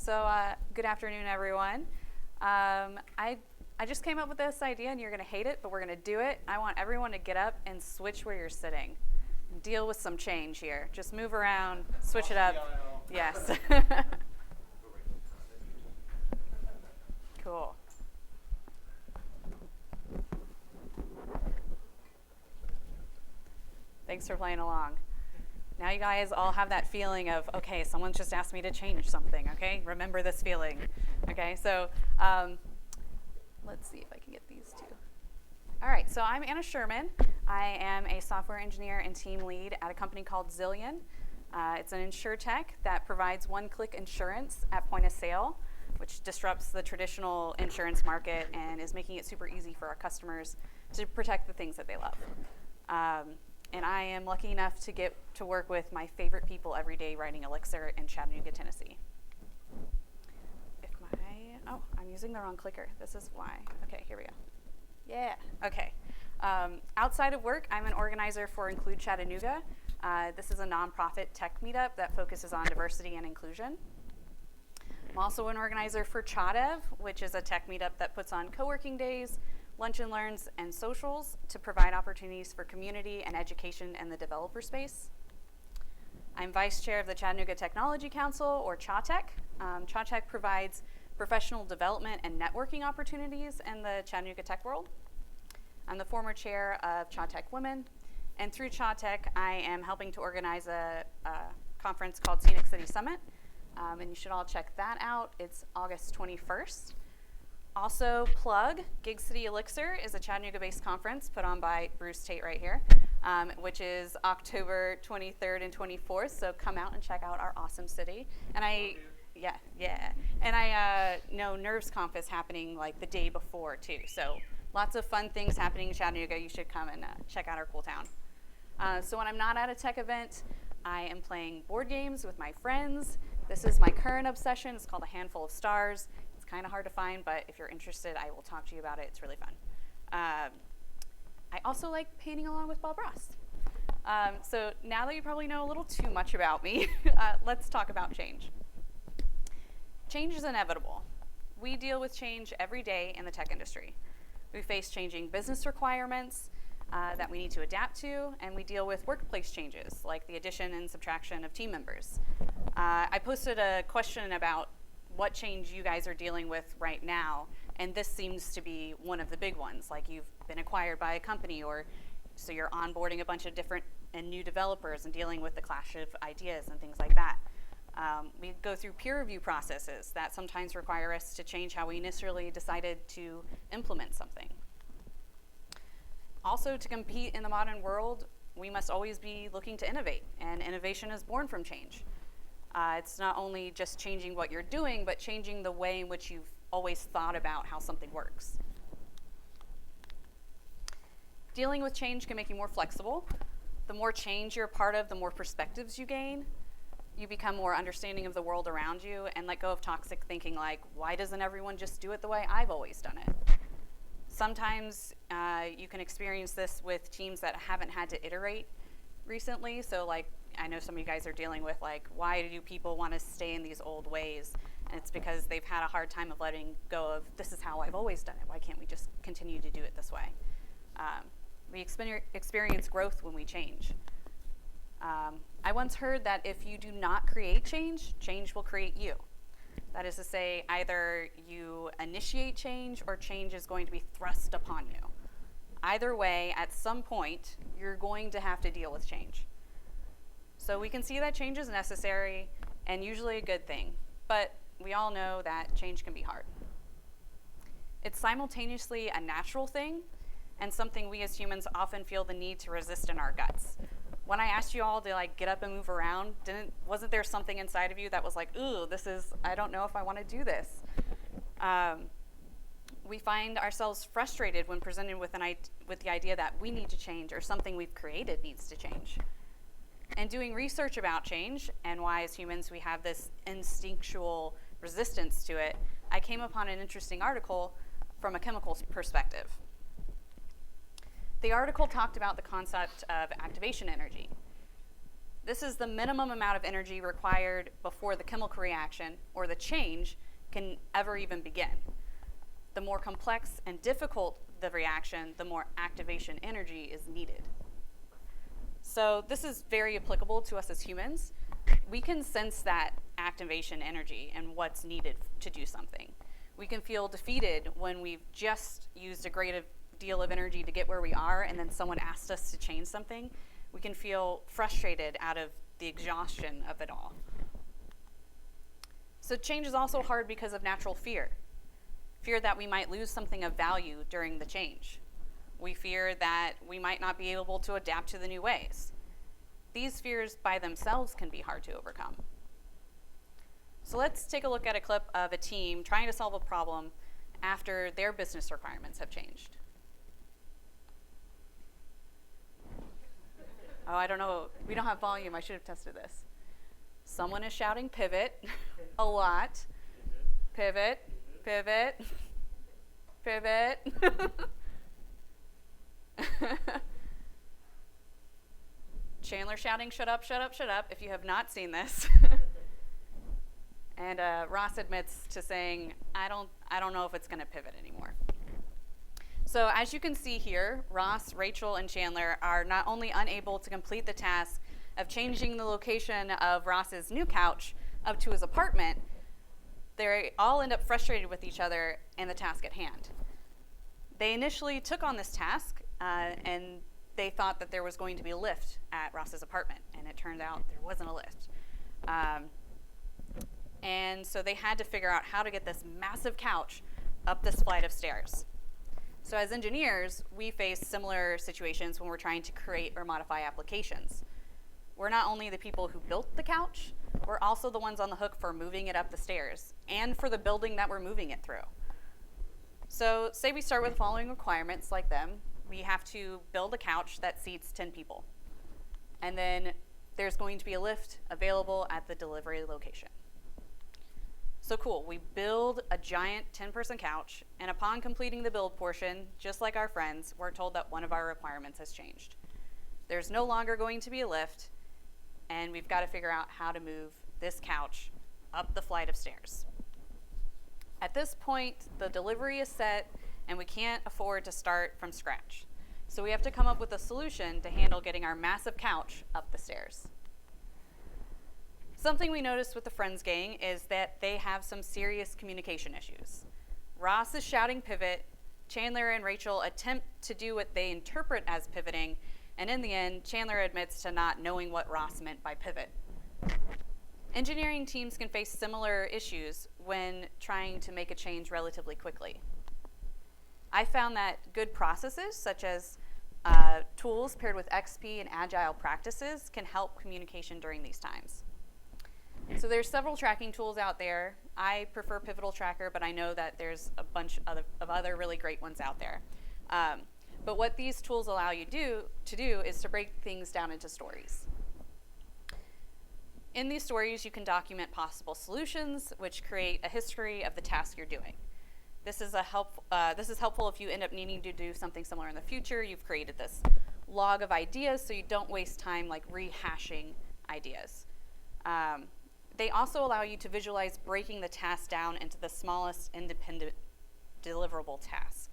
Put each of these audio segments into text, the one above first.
Good afternoon, everyone. I just came up with this idea, and you're going to hate it, but we're going to do it. I want everyone to get up and switch where you're sitting. Deal with some change here. Just move around, switch it up. Yes. Cool. Thanks for playing along. Now you guys all have that feeling of, okay, someone's just asked me to change something, okay? Remember this feeling, okay? So let's see if I can get these two. All right, so I'm Anna Sherman. I am a software engineer and team lead at a company called Zillion. It's an insurtech that provides one-click insurance at point of sale, which disrupts the traditional insurance market and is making it super easy for our customers to protect the things that they love. And I am lucky enough to get to work with my favorite people every day writing Elixir in Chattanooga, Tennessee. I'm using the wrong clicker. This is why. Okay, here we go. Yeah, okay. Outside of work, I'm an organizer for Include Chattanooga. This is a nonprofit tech meetup that focuses on diversity and inclusion. I'm also an organizer for Chadev, which is a tech meetup that puts on co-working days, lunch and learns, and socials to provide opportunities for community and education in the developer space. I'm vice chair of the Chattanooga Technology Council, or ChaTech. ChaTech provides professional development and networking opportunities in the Chattanooga tech world. I'm the former chair of ChatTech Women, and through ChatTech, I am helping to organize a conference called Scenic City Summit, and you should all check that out. It's August 21st. Also, plug, City Elixir is a Chattanooga-based conference put on by Bruce Tate right here, which is October 23rd and 24th, so come out and check out our awesome city. And And I know NervesConf is happening like the day before too, so lots of fun things happening in Chattanooga. You should come and check out our cool town. So when I'm not at a tech event, I am playing board games with my friends. This is my current obsession. It's called A Handful of Stars. Kind of hard to find, but if you're interested, I will talk to you about it. It's really fun. I also like painting along with Bob Ross. So now that you probably know a little too much about me, let's talk about change. Change is inevitable. We deal with change every day in the tech industry. We face changing business requirements that we need to adapt to, and we deal with workplace changes, like the addition and subtraction of team members. I posted a question about what change you guys are dealing with right now, and this seems to be one of the big ones, like you've been acquired by a company, or so you're onboarding a bunch of different and new developers and dealing with the clash of ideas and things like that. We go through peer review processes that sometimes require us to change how we initially decided to implement something. Also, to compete in the modern world, we must always be looking to innovate, and innovation is born from change. It's not only just changing what you're doing, but changing the way in which you've always thought about how something works. Dealing with change can make you more flexible. The more change you're a part of, the more perspectives you gain. You become more understanding of the world around you and let go of toxic thinking like, why doesn't everyone just do it the way I've always done it? Sometimes you can experience this with teams that haven't had to iterate recently. So like, I know some of you guys are dealing with like, why do people want to stay in these old ways? And it's because they've had a hard time of letting go of, this is how I've always done it. Why can't we just continue to do it this way? We experience growth when we change. I once heard that if you do not create change, change will create you. That is to say, either you initiate change or change is going to be thrust upon you. Either way, at some point, you're going to have to deal with change. So we can see that change is necessary and usually a good thing, but we all know that change can be hard. It's simultaneously a natural thing and something we as humans often feel the need to resist in our guts. When I asked you all to like get up and move around, wasn't there something inside of you that was like, ooh, I don't know if I want to do this? We find ourselves frustrated when presented with the idea that we need to change or something we've created needs to change. And doing research about change and why as humans we have this instinctual resistance to it, I came upon an interesting article from a chemical perspective. The article talked about the concept of activation energy. This is the minimum amount of energy required before the chemical reaction or the change can ever even begin. The more complex and difficult the reaction, the more activation energy is needed. So this is very applicable to us as humans. We can sense that activation energy and what's needed to do something. We can feel defeated when we've just used a great deal of energy to get where we are and then someone asked us to change something. We can feel frustrated out of the exhaustion of it all. So change is also hard because of natural fear. Fear that we might lose something of value during the change. We fear that we might not be able to adapt to the new ways. These fears by themselves can be hard to overcome. So let's take a look at a clip of a team trying to solve a problem after their business requirements have changed. Oh, I don't know. We don't have volume. I should have tested this. Someone is shouting pivot a lot. Pivot, pivot, pivot. Chandler shouting, shut up, shut up, shut up, if you have not seen this. And Ross admits to saying, I don't know if it's gonna pivot anymore. So as you can see here, Ross, Rachel, and Chandler are not only unable to complete the task of changing the location of Ross's new couch up to his apartment, they all end up frustrated with each other and the task at hand. They initially took on this task and they thought that there was going to be a lift at Ross's apartment, and it turned out there wasn't a lift. And so they had to figure out how to get this massive couch up this flight of stairs. So as engineers, we face similar situations when we're trying to create or modify applications. We're not only the people who built the couch, we're also the ones on the hook for moving it up the stairs and for the building that we're moving it through. So say we start with the following requirements like them. We have to build a couch that seats 10 people. And then there's going to be a lift available at the delivery location. So cool, we build a giant 10-person couch, and upon completing the build portion, just like our friends, we're told that one of our requirements has changed. There's no longer going to be a lift, and we've got to figure out how to move this couch up the flight of stairs. At this point, the delivery is set, and we can't afford to start from scratch. So we have to come up with a solution to handle getting our massive couch up the stairs. Something we noticed with the Friends gang is that they have some serious communication issues. Ross is shouting pivot, Chandler and Rachel attempt to do what they interpret as pivoting, and in the end, Chandler admits to not knowing what Ross meant by pivot. Engineering teams can face similar issues when trying to make a change relatively quickly. I found that good processes, such as tools paired with XP and agile practices, can help communication during these times. So there's several tracking tools out there. I prefer Pivotal Tracker, but I know that there's a bunch of other really great ones out there. But what these tools allow you to do is to break things down into stories. In these stories, you can document possible solutions, which create a history of the task you're doing. This is helpful if you end up needing to do something similar in the future. You've created this log of ideas so you don't waste time like rehashing ideas. They also allow you to visualize breaking the task down into the smallest independent deliverable task.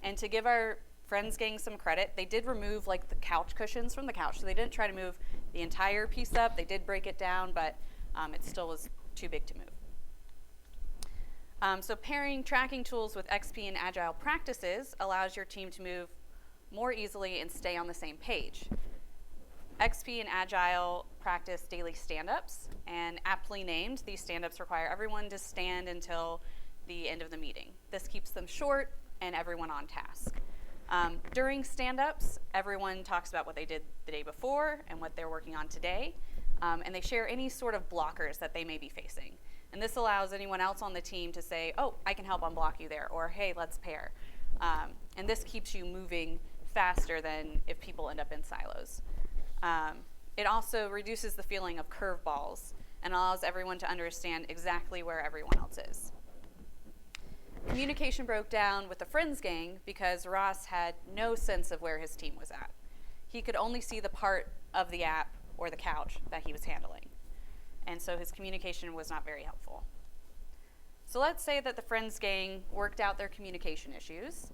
And to give our Friends gang some credit, they did remove like the couch cushions from the couch. So they didn't try to move the entire piece up. They did break it down, but it still was too big to move. So pairing tracking tools with XP and agile practices allows your team to move more easily and stay on the same page. XP and Agile practice daily stand-ups, and aptly named, these stand-ups require everyone to stand until the end of the meeting. This keeps them short and everyone on task. During stand-ups, everyone talks about what they did the day before and what they're working on today, and they share any sort of blockers that they may be facing. And this allows anyone else on the team to say, oh, I can help unblock you there, or hey, let's pair. And this keeps you moving faster than if people end up in silos. It also reduces the feeling of curveballs and allows everyone to understand exactly where everyone else is. Communication broke down with the Friends gang because Ross had no sense of where his team was at. He could only see the part of the app or the couch that he was handling. And so his communication was not very helpful. So let's say that the Friends gang worked out their communication issues.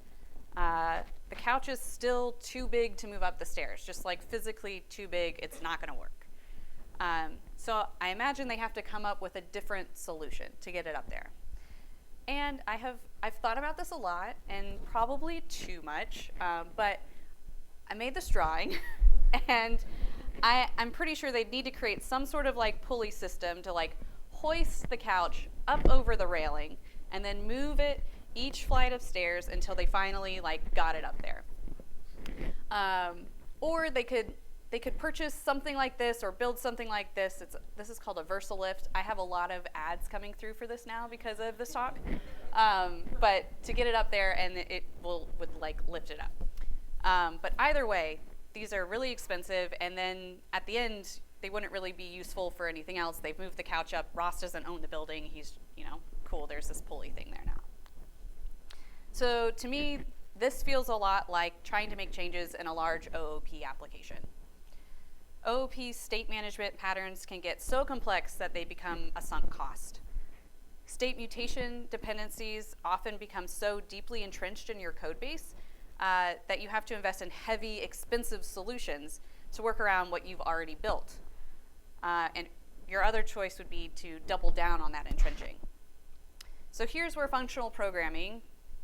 The couch is still too big to move up the stairs, just like physically too big, it's not gonna work. So I imagine they have to come up with a different solution to get it up there. And I've thought about this a lot, and probably too much, but I made this drawing, and I'm pretty sure they'd need to create some sort of like pulley system to like hoist the couch up over the railing, and then move it each flight of stairs until they finally like got it up there. Or they could purchase something like this or build something like this. This is called a VersaLift. I have a lot of ads coming through for this now because of this talk. But to get it up there, and it would like lift it up. But either way, these are really expensive, and then at the end, they wouldn't really be useful for anything else. They've moved the couch up. Ross doesn't own the building. He's, cool, there's this pulley thing there now. So to me, this feels a lot like trying to make changes in a large OOP application. OOP state management patterns can get so complex that they become a sunk cost. State mutation dependencies often become so deeply entrenched in your code base that you have to invest in heavy, expensive solutions to work around what you've already built. And your other choice would be to double down on that entrenching. So here's where functional programming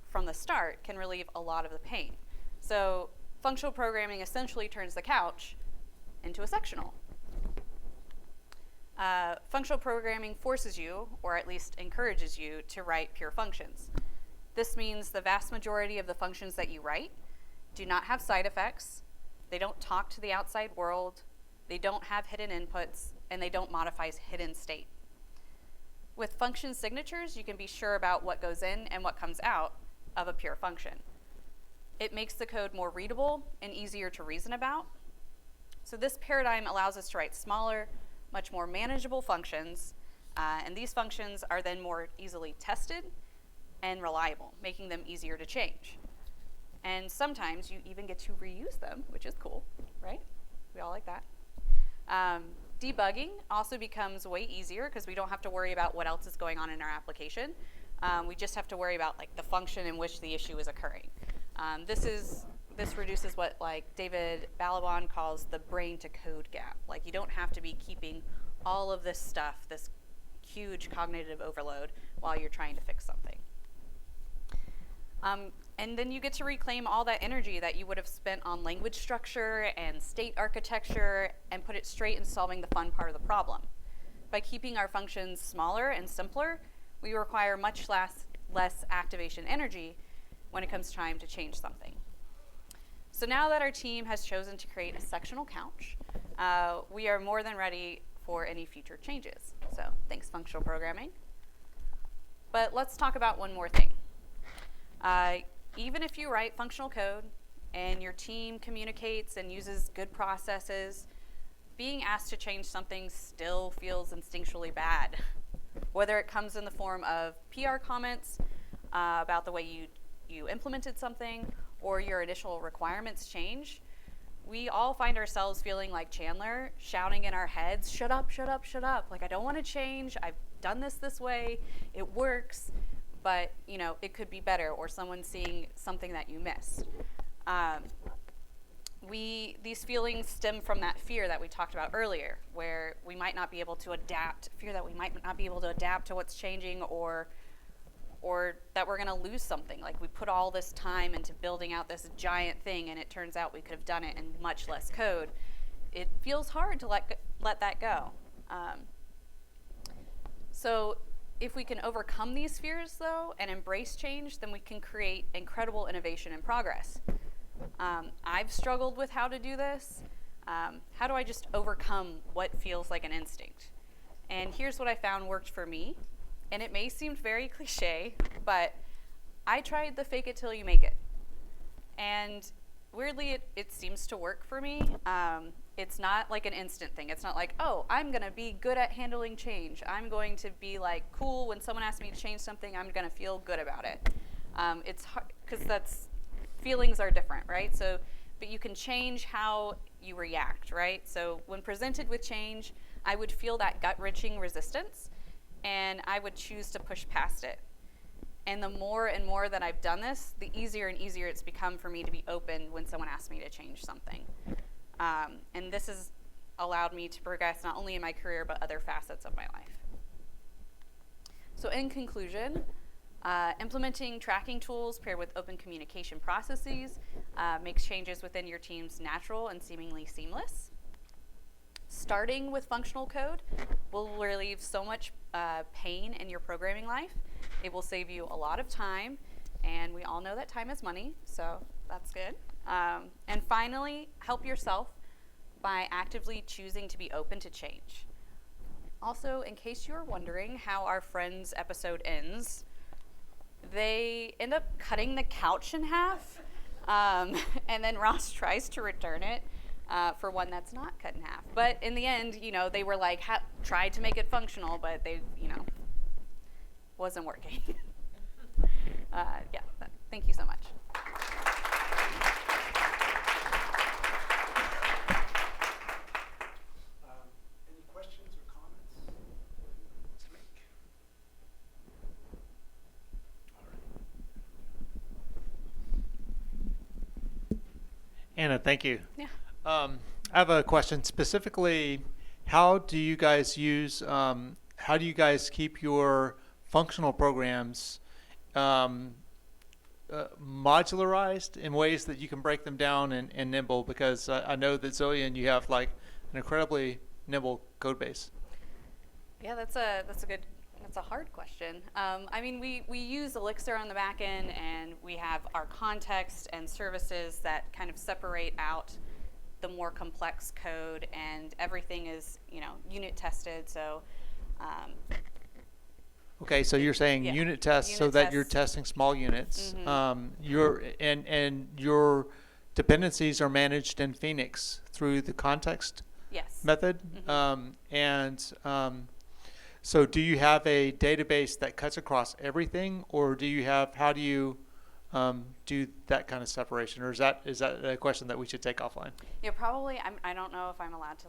from the start can relieve a lot of the pain. So functional programming essentially turns the couch into a sectional. Functional programming forces you, or at least encourages you, to write pure functions. This means the vast majority of the functions that you write do not have side effects, they don't talk to the outside world, they don't have hidden inputs, and they don't modify hidden state. With function signatures, you can be sure about what goes in and what comes out of a pure function. It makes the code more readable and easier to reason about. So this paradigm allows us to write smaller, much more manageable functions, and these functions are then more easily tested and reliable, making them easier to change. And sometimes you even get to reuse them, which is cool, right? We all like that. Debugging also becomes way easier because we don't have to worry about what else is going on in our application. We just have to worry about like the function in which the issue is occurring. This reduces what like David Balaban calls the brain to code gap. Like you don't have to be keeping all of this stuff, this huge cognitive overload while you're trying to fix something. And then you get to reclaim all that energy that you would have spent on language structure and state architecture and put it straight into solving the fun part of the problem. By keeping our functions smaller and simpler, we require much less activation energy when it comes time to change something. So now that our team has chosen to create a sectional couch, we are more than ready for any future changes. So thanks, functional programming. But let's talk about one more thing. Even if you write functional code and your team communicates and uses good processes, being asked to change something still feels instinctually bad. Whether it comes in the form of PR comments about the way you implemented something or your initial requirements change, we all find ourselves feeling like Chandler, shouting in our heads, shut up, shut up, shut up. Like, I don't want to change. I've done this way. It works. But it could be better, or someone seeing something that you missed. These feelings stem from that fear that we talked about earlier, where we might not be able to adapt, fear that we might not be able to adapt to what's changing, or that we're going to lose something. Like we put all this time into building out this giant thing, and it turns out we could have done it in much less code. It feels hard to let that go. So if we can overcome these fears, though, and embrace change, then we can create incredible innovation and progress. I've struggled with how to do this. How do I just overcome what feels like an instinct? And here's what I found worked for me. And it may seem very cliche, but I tried the fake it till you make it. And weirdly, it seems to work for me. It's not like an instant thing. It's not like, oh, I'm going to be good at handling change. I'm going to be like cool when someone asks me to change something. I'm going to feel good about it. It's hard because feelings are different, right? So, but you can change how you react, right? So when presented with change, I would feel that gut-wrenching resistance, and I would choose to push past it. And the more and more that I've done this, the easier and easier it's become for me to be open when someone asks me to change something. And this has allowed me to progress not only in my career, but other facets of my life. So in conclusion, implementing tracking tools paired with open communication processes makes changes within your teams natural and seemingly seamless. Starting with functional code will relieve so much pain in your programming life. It will save you a lot of time, and we all know that time is money, so that's good. And finally, help yourself by actively choosing to be open to change. Also, in case you're wondering how our Friends episode ends, they end up cutting the couch in half, and then Ross tries to return it for one that's not cut in half. But in the end, they were like, tried to make it functional, but they, wasn't working. Thank you so much. Any questions or comments to make? All right. Anna, thank you. Yeah. I have a question specifically. How do you guys keep your functional programs modularized in ways that you can break them down and nimble? Because I know that Zillion, you have like an incredibly nimble code base. Yeah, that's a hard question. We use Elixir on the back end, and we have our context and services that kind of separate out the more complex code, and everything is, unit tested. So, okay, so you're saying unit tests so that you're testing small units. Mm-hmm. Your dependencies are managed in Phoenix through the context method. Mm-hmm. So do you have a database that cuts across everything, or how do you do that kind of separation, or is that a question that we should take offline? Yeah, probably. I don't know if I'm allowed to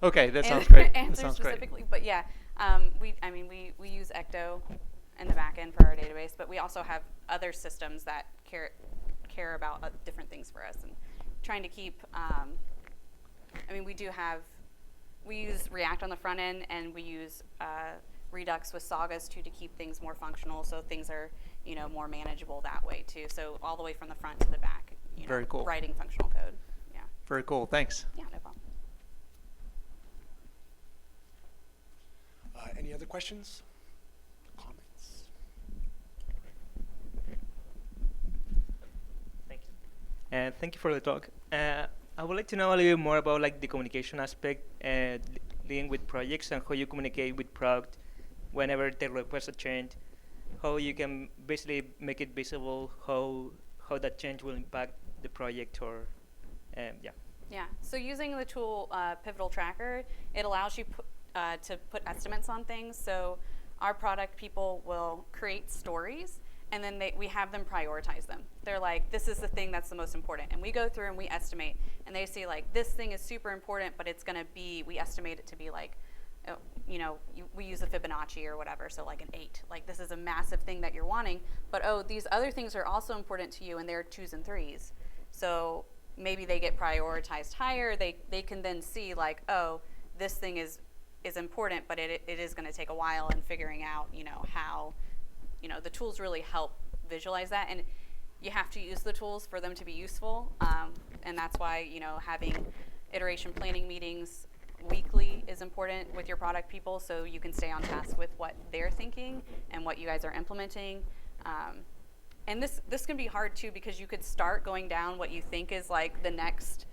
Okay, that sounds great. answer that sounds specifically, great. But yeah, we use Ecto in the back end for our database, but we also have other systems that care about different things for us, and trying to keep. We use React on the front end, and we use Redux with sagas to keep things more functional, so things are more manageable that way too. So all the way from the front to the back. Very cool. Writing functional code. Yeah. Very cool. Thanks. Yeah, no problem. Any other questions? Comments? Thank you. And thank you for the talk. I would like to know a little bit more about the communication aspect, dealing with projects and how you communicate with product whenever they request a change, how you can basically make it visible, how that change will impact the project, or Yeah, so using the tool Pivotal Tracker, it allows you to put estimates on things. So our product people will create stories, and then we have them prioritize them. They're like, this is the thing that's the most important. And we go through and we estimate, and they see this thing is super important, but it's gonna be, we estimate it to be we use a Fibonacci or whatever, so an 8. This is a massive thing that you're wanting, but these other things are also important to you, and they're 2s and 3s. So maybe they get prioritized higher. They can then see this thing is important, but it is gonna take a while in figuring out, how, the tools really help visualize that, and you have to use the tools for them to be useful, and that's why, having iteration planning meetings weekly is important with your product people, so you can stay on task with what they're thinking and what you guys are implementing. And this can be hard too, because you could start going down what you think is the next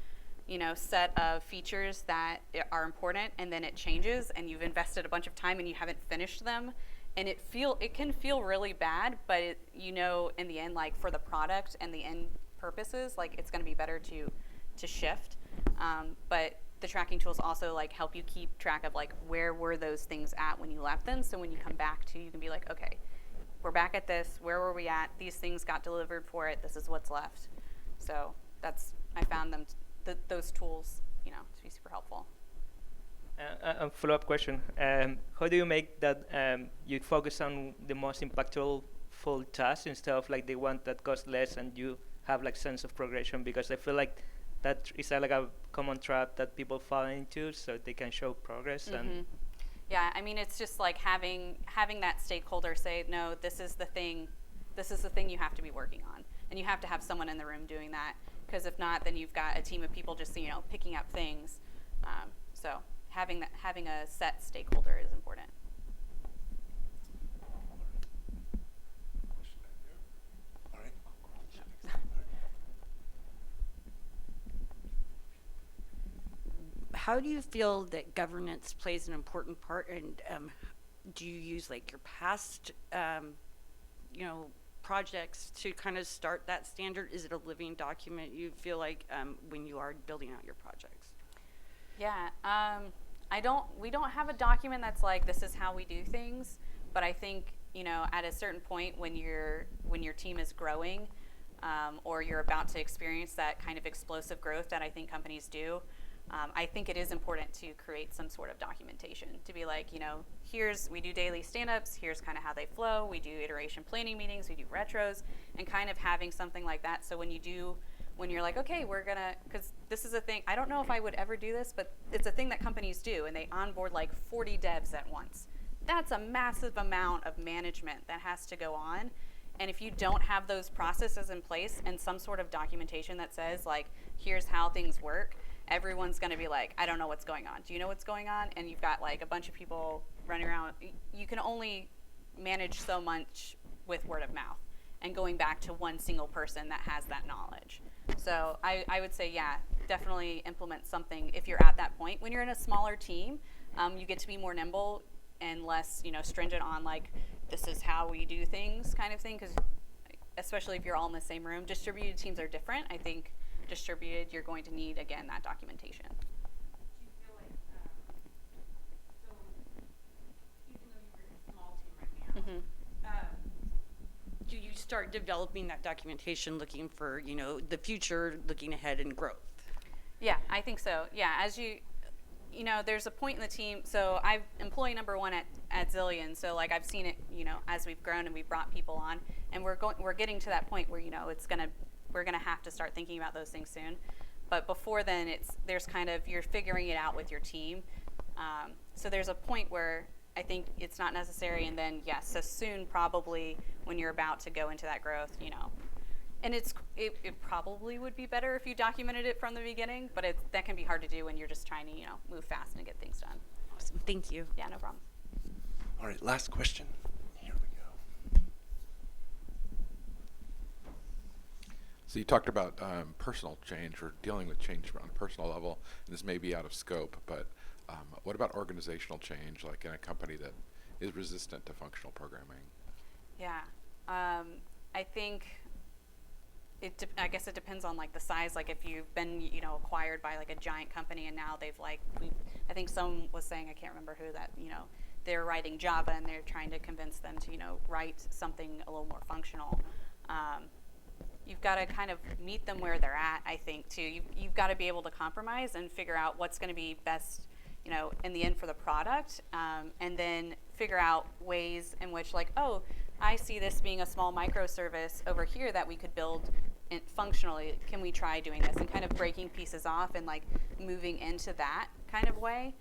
set of features that are important, and then it changes, and you've invested a bunch of time and you haven't finished them, and it can feel really bad, but in the end, for the product and the end purposes, it's going to be better to shift. But the tracking tools also help you keep track of where were those things at when you left them, so when you come back to, you can be okay, we're back at this, where were we at, these things got delivered for it, this is what's left. So I found those tools to be super helpful. A follow-up question. How do you make that you focus on the most impactful tasks instead of like the one that costs less and you have like sense of progression? Because I feel like that is like a common trap that people fall into so they can show progress. And Yeah, I mean, it's just like having that stakeholder say, no, this is the thing you have to be working on. And you have to have someone in the room doing that, because if not, then you've got a team of people just, picking up things. So having a set stakeholder is important. Question back there. All right. How do you feel that governance plays an important part, and do you use like your past, projects to kind of start that standard? Is it a living document you feel like when you are building out your projects? Yeah, we don't have a document that's like, this is how we do things, but I think, at a certain point when your team is growing, or you're about to experience that kind of explosive growth that I think companies do, I think it is important to create some sort of documentation to be like, we do daily stand-ups, here's kind of how they flow, we do iteration planning meetings, we do retros, and kind of having something like that. So when you're like, okay, because this is a thing, I don't know if I would ever do this, but it's a thing that companies do, and they onboard like 40 devs at once. That's a massive amount of management that has to go on. And if you don't have those processes in place and some sort of documentation that says like, here's how things work, everyone's going to be like, I don't know what's going on. Do you know what's going on? And you've got like a bunch of people running around. You can only manage so much with word of mouth and going back to one single person that has that knowledge. So I would say, yeah, definitely implement something if you're at that point. When you're in a smaller team, you get to be more nimble and less, stringent on like, this is how we do things kind of thing, because especially if you're all in the same room. Distributed teams are different. I think distributed, you're going to need, again, that documentation. Do you feel like, so even though you're in a small team right now, Do you start developing that documentation looking for, the future, looking ahead and growth? Yeah, I think so. Yeah, as there's a point in the team. So I'm employee number 1 at Zillion. So like I've seen it, as we've grown and we've brought people on, and we're getting to that point where we're gonna have to start thinking about those things soon. But before then, there's kind of, you're figuring it out with your team. So there's a point where I think it's not necessary, and then yes, so soon probably when you're about to go into that growth, and it probably would be better if you documented it from the beginning, but that can be hard to do when you're just trying to move fast and get things done. Awesome, thank you. Yeah, no problem. All right, last question. Here we go. So you talked about personal change or dealing with change on a personal level, and this may be out of scope, but what about organizational change, like in a company that is resistant to functional programming? Yeah, I think I guess it depends on like the size. Like if you've been acquired by like a giant company and now they've I think someone was saying, I can't remember who, that they're writing Java and they're trying to convince them to write something a little more functional. You've got to kind of meet them where they're at, I think, too. You've got to be able to compromise and figure out what's going to be best, in the end for the product, and then figure out ways in which, like, oh, I see this being a small microservice over here that we could build functionally. Can we try doing this? And kind of breaking pieces off and, like, moving into that kind of way.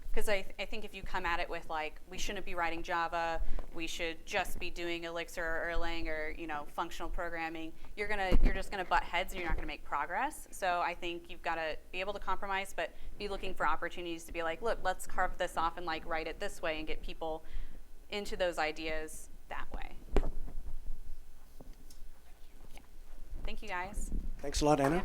Because I think if you come at it with like, we shouldn't be writing Java, we should just be doing Elixir or Erlang or functional programming, you're just gonna butt heads and you're not gonna make progress. So I think you've got to be able to compromise, but be looking for opportunities to be like, look, let's carve this off and like write it this way and get people into those ideas that way. Yeah. Thank you guys. Thanks a lot, Anna.